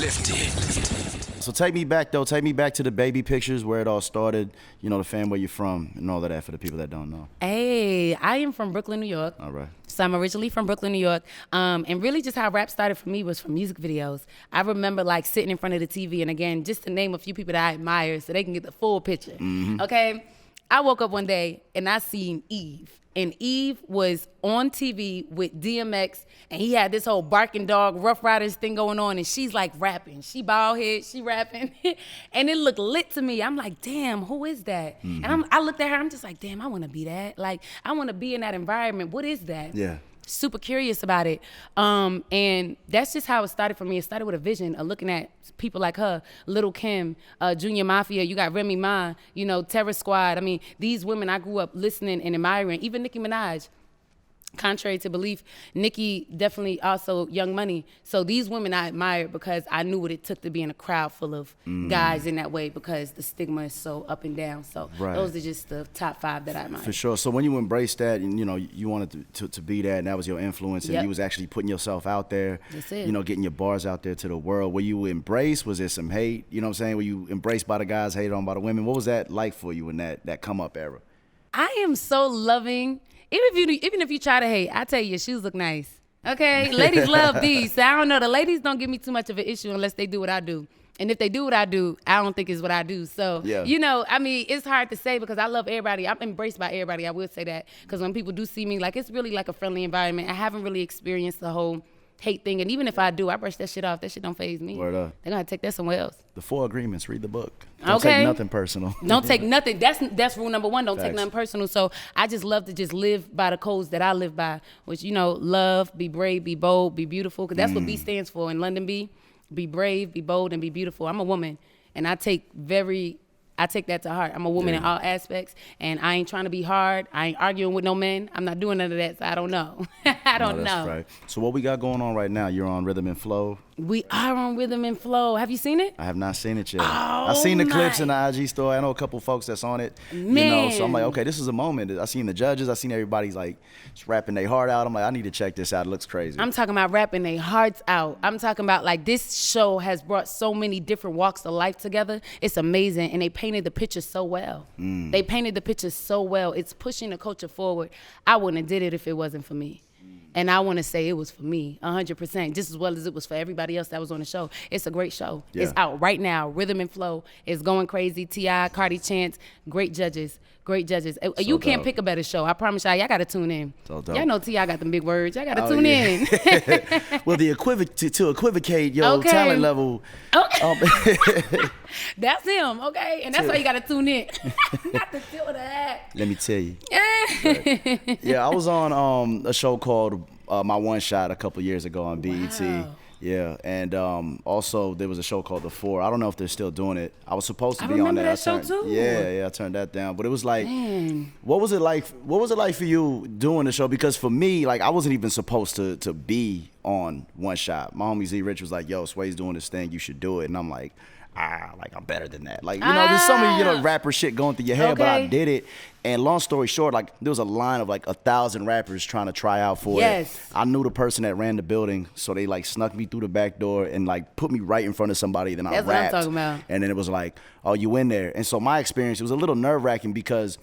Uplifted. So take me back, though. Take me back to the baby pictures, where it all started, you know, the fam, where you're from, and all of that for the people that don't know. Hey, I am from Brooklyn, New York. All right. So I'm originally from Brooklyn, New York. And really just how rap started for me was from music videos. I remember like sitting in front of the TV, and again, just to name a few people that I admire so they can get the full picture. Mm-hmm. Okay? I woke up one day and I seen Eve. And Eve was on TV with DMX, and he had this whole barking dog, Rough Riders thing going on, and she's like rapping. She bald head, she rapping, and it looked lit to me. I'm like, damn, who is that? Mm-hmm. And I looked at her, I'm just like, damn, I want to be that. Like, I want to be in that environment. What is that? Yeah. Super curious about it. And that's just how it started for me. It started with a vision of looking at people like her, Little Kim, Junior Mafia, you got Remy Ma, you know, Terror Squad. I mean, these women I grew up listening and admiring, even Nicki Minaj. Contrary to belief, Nicki definitely also Young Money. So these women I admired because I knew what it took to be in a crowd full of guys in that way, because the stigma is so up and down. So those are just the top 5 that I admire. For sure. So when you embraced that, and you know, you wanted to be that, and that was your influence, and Yep. you was actually putting yourself out there, That's it. you know, getting your bars out there to the world. Were you embraced? Was there some hate? You know what I'm saying? Were you embraced by the guys, hated on by the women? What was that like for you in that come up era? I am so loving. Even if you try to hate, I tell you, your shoes look nice. Okay, ladies love these. So I don't know. The ladies don't give me too much of an issue unless they do what I do. And if they do what I do, I don't think it's what I do. So, you know, I mean, it's hard to say because I love everybody. I'm embraced by everybody. I will say that. Because when people do see me, like, it's really like a friendly environment. I haven't really experienced the whole hate thing. And even if I do, I brush that shit off. That shit don't faze me. Word up. They're going to take that somewhere else. The 4 agreements. Read the book. Don't Okay. take nothing personal. Don't take nothing. That's rule number 1. Don't take Facts. nothing personal. So I just love to just live by the codes that I live by, which, you know, love, be brave, be bold, be beautiful. Because that's what B stands for in London B. Be brave, be bold, and be beautiful. I'm a woman, and I take that to heart. I'm a woman in all aspects, and I ain't trying to be hard. I ain't arguing with no men. I'm not doing none of that, so I don't know. I don't That's know. right. So what we got going on right now? You're on Rhythm and Flow. We are on Rhythm and Flow. Have you seen it? I have not seen it yet. Oh, I seen the clips in my. the IG story. I know a couple folks that's on it. Man. You know, so I'm like, okay, this is a moment. I seen the judges. I seen everybody's like just rapping their heart out. I'm like, I need to check this out. It looks crazy. I'm talking about rapping their hearts out. I'm talking about like this show has brought so many different walks of life together. It's amazing. And they painted the picture so well. They painted the picture so well. It's pushing the culture forward. I wouldn't have did it if it wasn't for me. And I want to say it was for me, 100%, just as well as it was for everybody else that was on the show. It's a great show. Yeah. It's out right now. Rhythm and Flow is going crazy. T.I., Cardi Chance, great judges. Great judges. You can't pick a better show. I promise y'all got to tune in. So dope. Y'all know T.I. got them big words. Y'all got to tune in. Well, to equivocate your talent level. Okay. That's him, okay? And that's why you got to tune in. Not to feel the hat. Let me tell you. Yeah. Yeah, I was on a show called My One Shot a couple years ago on BET. Wow. Yeah, and also there was a show called The Four. I don't know if they're still doing it. I was supposed to be on remember there. that show too. Yeah, I turned that down. But it was like, Man. what was it like? What was it like for you doing the show? Because for me, like, I wasn't even supposed to be on One Shot. My homie Z Rich was like, "Yo, Sway's doing this thing. You should do it." And I'm like, like, I'm better than that. Like, you know, there's so many, rapper shit going through your head, but I Okay. did it. And long story short, like, there was a line of like 1,000 rappers trying to try out for Yes. it. I knew the person that ran the building, so they like snuck me through the back door and like put me right in front of somebody. Then I That's what I'm rapped. talking about. And then it was like, oh, you in there. And so my experience, it was a little nerve-wracking because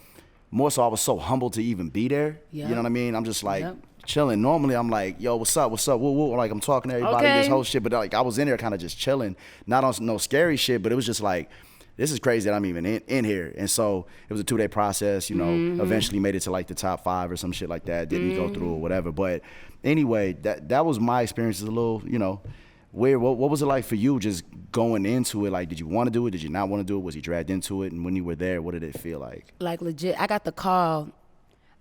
more so I was so humbled to even be there. Yep. You know what I mean? I'm just like, Yep. chilling. Normally I'm like, yo, what's up, woo, woo. Like, I'm talking to everybody, Okay. this whole shit, but like I was in there kind of just chilling, not on no scary shit, but it was just like, this is crazy that I'm even in here. And so it was a 2-day process, you know, eventually made it to like the top 5 or some shit like that. Didn't go through or whatever. But anyway, that was my experience. It's a little, you know, weird. What was it like for you just going into it? Like, did you want to do it? Did you not want to do it? Was you dragged into it? And when you were there, what did it feel like? Like legit, I got the call,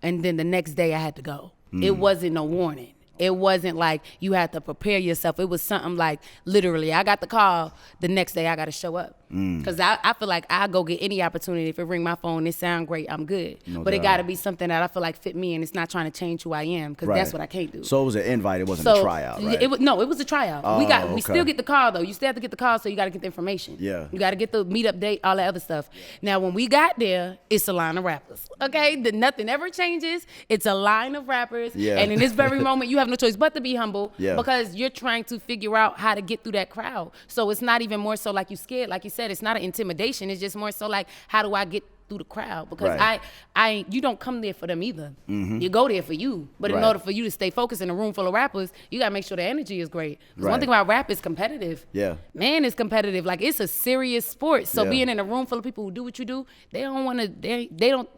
and then the next day I had to go. It wasn't no warning. It wasn't like you had to prepare yourself. It was something like literally, I got the call, the next day I got to show up. Because I feel like I go get any opportunity. If it ring my phone, it sound great, I'm good. No but doubt. it got to be something that I feel like fit me, and it's not trying to change who I am, because that's what I can't do. So it was an invite. It wasn't a tryout, right? It was a tryout. Oh, We still get the call, though. You still have to get the call, so you got to get the information. Yeah. You got to get the meetup date, all that other stuff. Now, when we got there, it's a line of rappers. Okay, nothing ever changes. It's a line of rappers, and in this very moment, you have no choice but to be humble, because you're trying to figure out how to get through that crowd. So it's not even more so like you scared. Like you said, it's not an intimidation. It's just more so like, how do I get through the crowd? Because you don't come there for them either. You go there for you. But in order for you to stay focused in a room full of rappers, you gotta make sure the energy is great. Because one thing about rap is competitive. Yeah. Man, it's competitive. Like, it's a serious sport. So being in a room full of people who do what you do, they don't.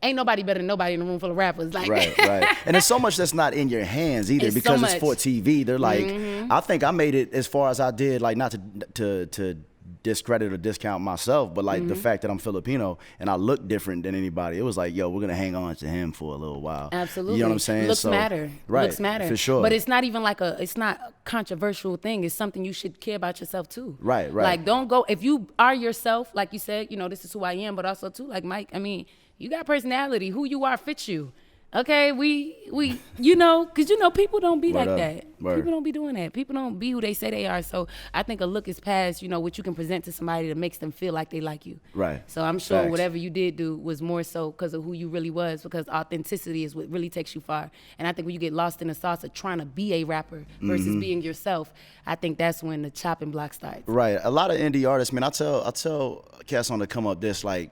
Ain't nobody better than nobody in a room full of rappers. Like, right. And there's so much that's not in your hands either, it's because so it's for TV. They're like, I think I made it as far as I did, like, not to discredit or discount myself, but like the fact that I'm Filipino and I look different than anybody, it was like, yo, we're gonna hang on to him for a little while. Absolutely. You know what I'm saying? Looks matter. Right. Looks matter. For sure. But it's not even like it's not a controversial thing. It's something you should care about yourself too. Right. Like, don't go, if you are yourself, like you said, this is who I am, but also too, like Mike, I mean, you got personality. Who you are fits you. Okay, we because people don't be like that. People don't be doing that. People don't be who they say they are. So I think a look is past, what you can present to somebody that makes them feel like they like you. Right. So I'm sure Facts. whatever you did do was more so because of who you really was, because authenticity is what really takes you far. And I think when you get lost in the sauce of trying to be a rapper versus being yourself, I think that's when the chopping block starts. Right. A lot of indie artists, man, I tell cats on the come up this, like,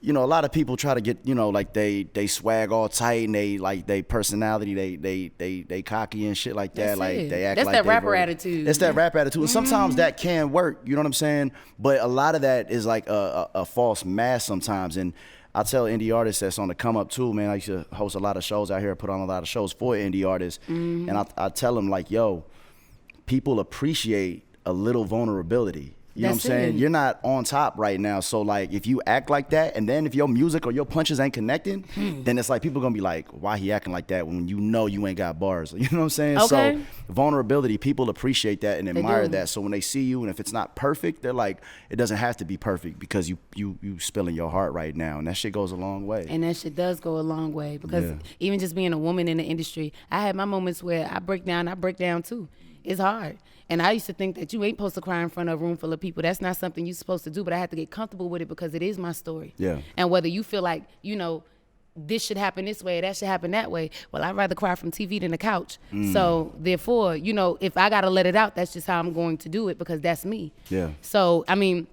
a lot of people try to get, like they swag all tight and they personality, they cocky and shit like that. That's like it. they act That's like that they rapper attitude. It's that rap attitude. And sometimes that can work, you know what I'm saying? But a lot of that is like a false mask sometimes. And I tell indie artists that's on the come up too, man. I used to host a lot of shows out here, put on a lot of shows for indie artists. And I tell them, like, yo, people appreciate a little vulnerability. You know what I'm saying? You're not on top right now. So, like, if you act like that, and then if your music or your punches ain't connecting, then it's like people going to be like, why he acting like that when you ain't got bars? You know what I'm saying? Okay. So, vulnerability, people appreciate that and admire that. So, when they see you, and if it's not perfect, they're like, it doesn't have to be perfect because you spilling your heart right now. And that shit goes a long way. And that shit does go a long way, because even just being a woman in the industry, I had my moments where I break down too. It's hard. And I used to think that you ain't supposed to cry in front of a room full of people. That's not something you're supposed to do, but I had to get comfortable with it because it is my story. Yeah. And whether you feel like, this should happen this way, that should happen that way, well, I'd rather cry from TV than the couch. So therefore, if I got to let it out, that's just how I'm going to do it, because that's me. Yeah. So, I mean,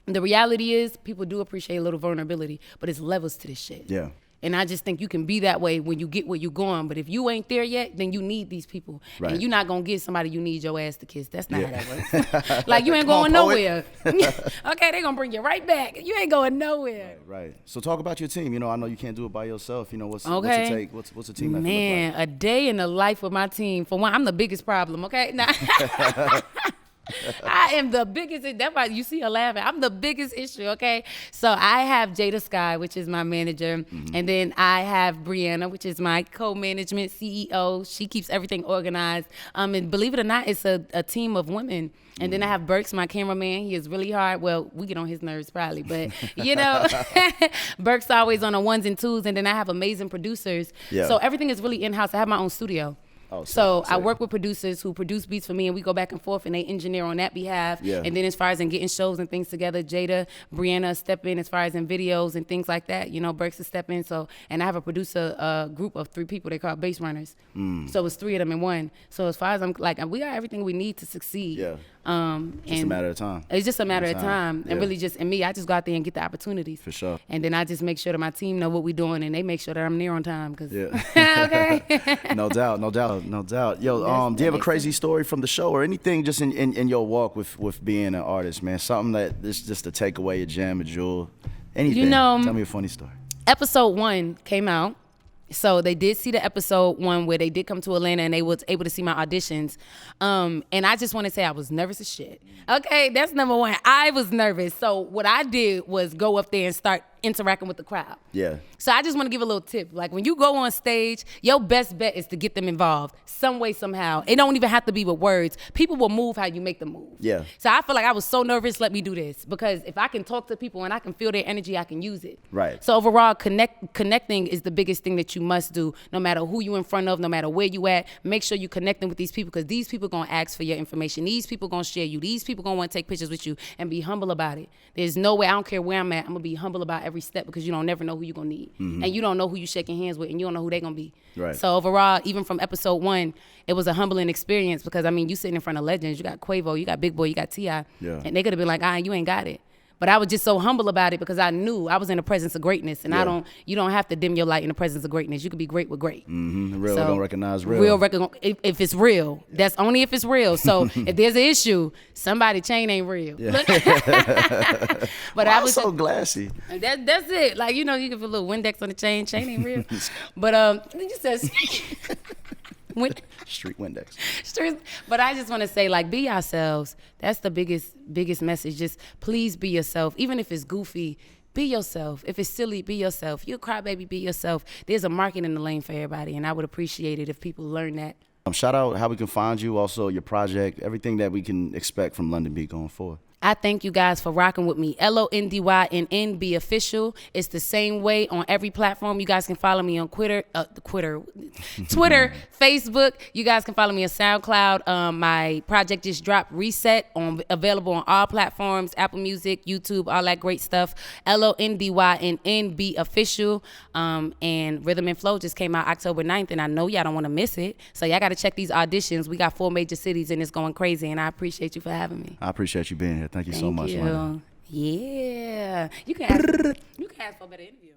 the reality is people do appreciate a little vulnerability, but it's levels to this shit. Yeah. And I just think you can be that way when you get where you're going. But if you ain't there yet, then you need these people. Right. And you're not going to get somebody you need your ass to kiss. That's not how that works. Like, you ain't Come on, going nowhere. Okay, they going to bring you right back. You ain't going nowhere. Right. So talk about your team. I know you can't do it by yourself. What's it take? What's a team effort look like? Man, a day in the life with my team. For one, I'm the biggest problem, okay? Now, I am the biggest. That's why you see her laughing. I'm the biggest issue, okay? So I have Jada Sky, which is my manager. And then I have Brianna, which is my co-management CEO. She keeps everything organized. And believe it or not, it's a team of women. And then I have Burks, my cameraman. He is really hard. Well, we get on his nerves probably, but Burks always on the ones and twos. And then I have amazing producers. Yeah. So everything is really in-house. I have my own studio. Oh, so I work with producers who produce beats for me, and we go back and forth, and they engineer on that behalf. Yeah. And then as far as in getting shows and things together, Jada, Brianna step in as far as in videos and things like that. Burks will step in. So, and I have a producer group of 3 people they call bass runners. So it's 3 of them in one. So as far as I'm like, we got everything we need to succeed. Yeah. Just a matter of time. It's just a matter of time. And really I just go out there and get the opportunities. For sure. And then I just make sure that my team know what we're doing, and they make sure that I'm near on time. Okay. No doubt. Yo, do you have a crazy story from the show or anything just in your walk with being an artist, man? Something that is just a takeaway, a gem, a jewel, anything. Tell me a funny story. Episode 1 came out. So they did see the episode 1 where they did come to Atlanta and they was able to see my auditions. And I just want to say I was nervous as shit. Okay, that's number 1. I was nervous. So what I did was go up there and start interacting with the crowd. Yeah. So I just want to give a little tip. Like when you go on stage, your best bet is to get them involved some way, somehow. It don't even have to be with words. People will move how you make them move. Yeah. So I feel like I was so nervous, let me do this. Because if I can talk to people and I can feel their energy, I can use it. Right. So overall, connecting is the biggest thing that you must do. No matter who you in front of, no matter where you at, make sure you connecting with these people, because these people going to ask for your information. These people going to share you. These people going to want to take pictures with you, and be humble about it. There's no way, I don't care where I'm at, I'm going to be humble about every step, because you don't never know who you're going to need. And you don't know who you shaking hands with, and you don't know who they going to be. Right. So overall, even from episode 1, it was a humbling experience, because I mean, you sitting in front of legends. You got Quavo, you got Big Boy, you got T.I. Yeah. And they could have been like, you ain't got it. But I was just so humble about it, because I knew I was in the presence of greatness, and you don't have to dim your light in the presence of greatness. You can be great with great. Real don't recognize real. If it's real, that's only if it's real. So if there's an issue, somebody chain ain't real. Yeah. But I was so glassy. That's it. Like, you can put a little Windex on the chain ain't real. But you said Street Windex. But I just want to say, like, be yourselves. That's the biggest message. Just please be yourself. Even if it's goofy, be yourself. If it's silly, be yourself. You're a crybaby, be yourself. There's a market in the lane for everybody, and I would appreciate it if people learn that. Shout out how we can find you, also your project, everything that we can expect from London B going forward. I thank you guys for rocking with me. LONDYNN B Official. It's the same way on every platform. You guys can follow me on Twitter, Facebook. You guys can follow me on SoundCloud. My project just dropped, Reset, available on all platforms, Apple Music, YouTube, all that great stuff. LONDYNN B Official. And Rhythm and Flow just came out October 9th, and I know y'all don't want to miss it. So y'all got to check these auditions. We got 4 major cities, and it's going crazy, and I appreciate you for having me. I appreciate you being here. Thank you so much, you. Londyn. Yeah. You can ask for a better interview.